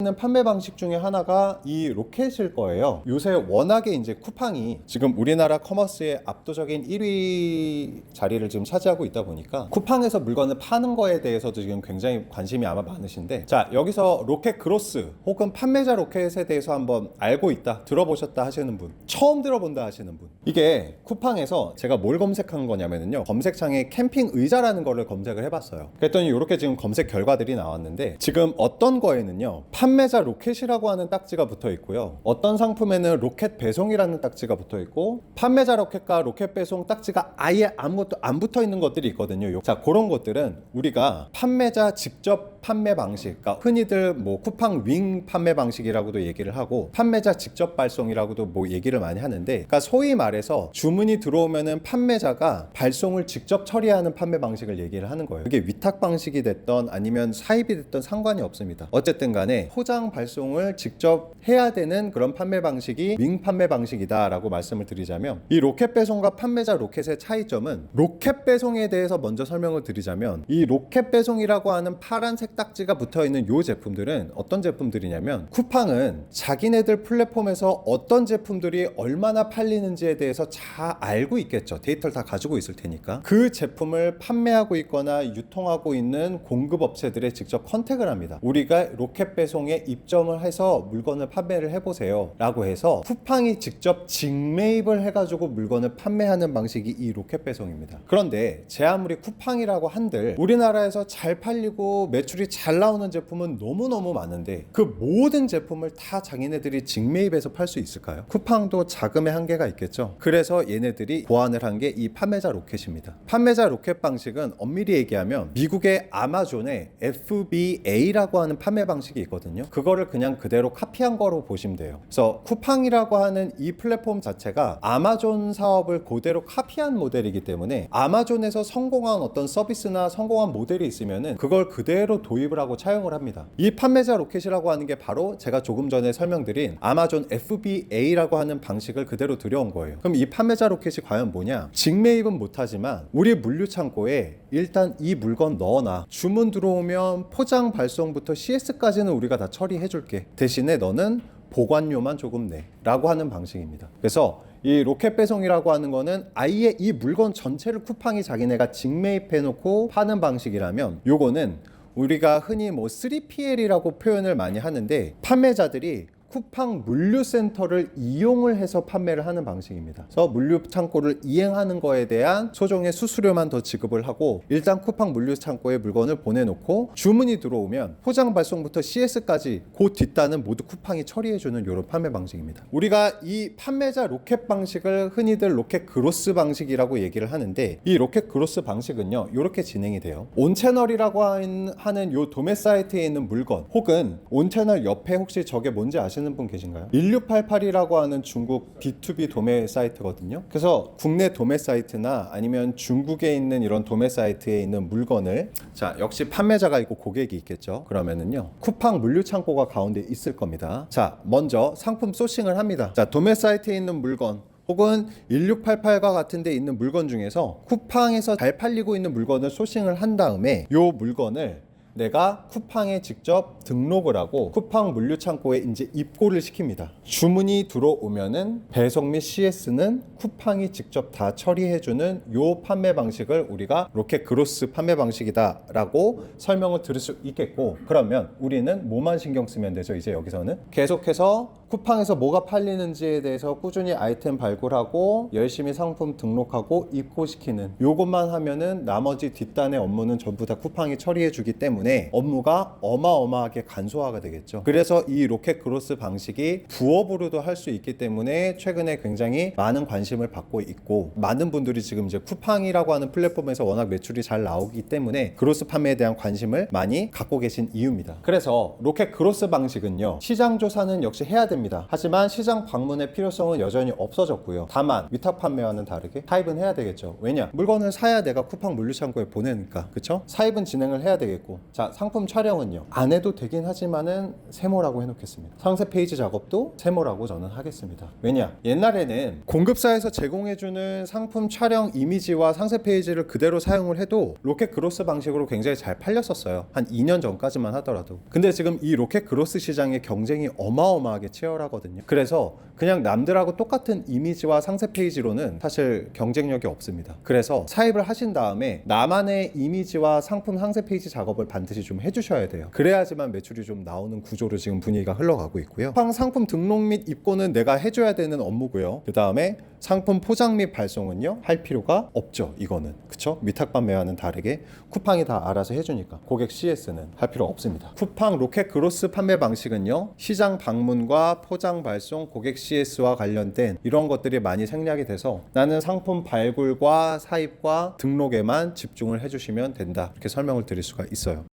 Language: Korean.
있는 판매 방식 중에 하나가 이 로켓일 거예요. 요새 워낙에 이제 쿠팡이 지금 우리나라 커머스의 압도적인 1위 자리를 지금 차지하고 있다 보니까 쿠팡에서 물건을 파는 거에 대해서도 지금 굉장히 관심이 아마 많으신데, 자, 여기서 로켓 그로스 혹은 판매자 로켓에 대해서 한번 알고 있다, 들어보셨다 하시는 분, 처음 들어본다 하시는 분, 이게 쿠팡에서 제가 뭘 검색한 거냐면요, 검색창에 캠핑 의자라는 거를 검색을 해봤어요. 그랬더니 이렇게 지금 검색 결과들이 나왔는데, 지금 어떤 거에는요 판매자 로켓이라고 하는 딱지가 붙어 있고요, 어떤 상품에는 로켓 배송이라는 딱지가 붙어 있고, 판매자 로켓과 로켓 배송 딱지가 아예 아무것도 안 붙어 있는 것들이 있거든요. 자, 그런 것들은 우리가 판매자 직접 판매 방식, 그러니까 흔히들 뭐 쿠팡 윙 판매 방식이라고도 얘기를 하고, 판매자 직접 발송이라고도 뭐 얘기를 많이 하는데, 그러니까 소위 말해서 주문이 들어오면은 판매자가 발송을 직접 처리하는 판매 방식을 얘기를 하는 거예요. 그게 위탁 방식이 됐던 아니면 사입이 됐던 상관이 없습니다. 어쨌든 간에 포장 발송을 직접 해야 되는 그런 판매 방식이 윙 판매 방식이다 라고 말씀을 드리자면, 이 로켓 배송과 판매자 로켓의 차이점은, 로켓 배송에 대해서 먼저 설명을 드리자면, 이 로켓 배송이라고 하는 파란색 딱지가 붙어있는 이 제품들은 어떤 제품들이냐면, 쿠팡은 자기네들 플랫폼에서 어떤 제품들이 얼마나 팔리는지에 대해서 잘 알고 있겠죠. 데이터를 다 가지고 있을 테니까. 그 제품을 판매하고 있거나 유통하고 있는 공급업체들에 직접 컨택을 합니다. 우리가 로켓 배송에 입점을 해서 물건을 판매를 해보세요 라고 해서 쿠팡이 직접 직매입을 해가지고 물건을 판매하는 방식이 이 로켓 배송입니다. 그런데 제 아무리 쿠팡이라고 한들 우리나라에서 잘 팔리고 매출이 잘 나오는 제품은 너무너무 많은데, 그 모든 제품을 다 자기네들이 직매입해서 팔 수 있을까요? 쿠팡도 자금의 한계가 있겠죠. 그래서 얘네들이 고안을 한 게 이 판매자 로켓입니다. 판매자 로켓 방식은 엄밀히 얘기하면 미국의 아마존의 FBA라고 하는 판매 방식이 있거든요. 그거를 그냥 그대로 카피한 거로 보시면 돼요. 그래서 쿠팡이라고 하는 이 플랫폼 자체가 아마존 사업을 그대로 카피한 모델이기 때문에, 아마존에서 성공한 어떤 서비스나 성공한 모델이 있으면은 그걸 그대로 도입을 하고 차용을 합니다. 이 판매자 로켓이라고 하는 게 바로 제가 조금 전에 설명드린 아마존 FBA라고 하는 방식을 그대로 들여온 거예요. 그럼 이 판매자 로켓이 과연 뭐냐? 직매입은 못하지만 우리 물류 창고에 일단 이 물건 넣어놔, 주문 들어오면 포장 발송부터 CS까지는 우리가 다 처리해 줄게, 대신에 너는 보관료만 조금 내 라고 하는 방식입니다. 그래서 이 로켓 배송이라고 하는 거는 아예 이 물건 전체를 쿠팡이 자기네가 직매입해 놓고 파는 방식이라면, 요거는 우리가 흔히 뭐 3PL이라고 표현을 많이 하는데, 판매자들이 쿠팡 물류센터를 이용을 해서 판매를 하는 방식입니다. 그래서 물류 창고를 이행하는 거에 대한 소정의 수수료만 더 지급을 하고, 일단 쿠팡 물류 창고에 물건을 보내놓고 주문이 들어오면 포장 발송부터 CS까지 그 뒷단은 모두 쿠팡이 처리해주는 이런 판매 방식입니다. 우리가 이 판매자 로켓 방식을 흔히들 로켓 그로스 방식이라고 얘기를 하는데, 이 로켓 그로스 방식은요 이렇게 진행이 돼요. 온채널이라고 하는 요 도매 사이트에 있는 물건, 혹은 온채널 옆에 혹시 저게 뭔지 아시는 분 계신가요? 1688이라고 하는 중국 B2B 도매 사이트거든요. 그래서 국내 도매 사이트나 아니면 중국에 있는 이런 도매 사이트에 있는 물건을, 자, 역시 판매자가 있고 고객이 있겠죠. 그러면은요 쿠팡 물류 창고가 가운데 있을 겁니다. 자, 먼저 상품 소싱을 합니다. 자, 도매 사이트에 있는 물건 혹은 1688과 같은 데 있는 물건 중에서 쿠팡에서 잘 팔리고 있는 물건을 소싱을 한 다음에, 요 물건을 내가 쿠팡에 직접 등록을 하고 쿠팡 물류 창고에 이제 입고를 시킵니다. 주문이 들어오면은 배송 및 CS는 쿠팡이 직접 다 처리해주는 요 판매 방식을 우리가 로켓 그로스 판매 방식이다 라고 설명을 들을 수 있겠고, 그러면 우리는 뭐만 신경 쓰면 되죠? 이제 여기서는 계속해서 쿠팡에서 뭐가 팔리는지에 대해서 꾸준히 아이템 발굴하고 열심히 상품 등록하고 입고시키는, 요것만 하면은 나머지 뒷단의 업무는 전부 다 쿠팡이 처리해주기 때문에 업무가 어마어마하게 간소화가 되겠죠. 그래서 이 로켓 그로스 방식이 부업으로도 할 수 있기 때문에 최근에 굉장히 많은 관심을 받고 있고, 많은 분들이 지금 이제 쿠팡이라고 하는 플랫폼에서 워낙 매출이 잘 나오기 때문에 그로스 판매에 대한 관심을 많이 갖고 계신 이유입니다. 그래서 로켓 그로스 방식은요 시장 조사는 역시 해야 됩니다. 하지만 시장 방문의 필요성은 여전히 없어졌고요. 다만 위탁 판매와는 다르게 사입은 해야 되겠죠. 왜냐? 물건을 사야 내가 쿠팡 물류 창고에 보내니까, 그쵸? 사입은 진행을 해야 되겠고, 자, 상품 촬영은요, 안 해도 되긴 하지만은 세모라고 해놓겠습니다. 상세 페이지 작업도 세모라고 저는 하겠습니다. 왜냐, 옛날에는 공급사에서 제공해주는 상품 촬영 이미지와 상세 페이지를 그대로 사용을 해도 로켓 그로스 방식으로 굉장히 잘 팔렸었어요. 한 2년 전까지만 하더라도. 근데 지금 이 로켓 그로스 시장의 경쟁이 어마어마하게 치열하거든요. 그래서 그냥 남들하고 똑같은 이미지와 상세 페이지로는 사실 경쟁력이 없습니다. 그래서 사입을 하신 다음에 나만의 이미지와 상품 상세 페이지 작업을 반드시 좀 해주셔야 돼요. 그래야지만 매출이 좀 나오는 구조로 지금 분위기가 흘러가고 있고요. 상품 등록 및 입고는 내가 해줘야 되는 업무고요. 그 다음에 상품 포장 및 발송은요, 할 필요가 없죠. 이거는 그쵸? 위탁 판매와는 다르게 쿠팡이 다 알아서 해주니까 고객 CS는 할 필요 없습니다. 쿠팡 로켓 그로스 판매 방식은요, 시장 방문과 포장 발송, 고객 CS와 관련된 이런 것들이 많이 생략이 돼서 나는 상품 발굴과 사입과 등록에만 집중을 해주시면 된다, 이렇게 설명을 드릴 수가 있어요.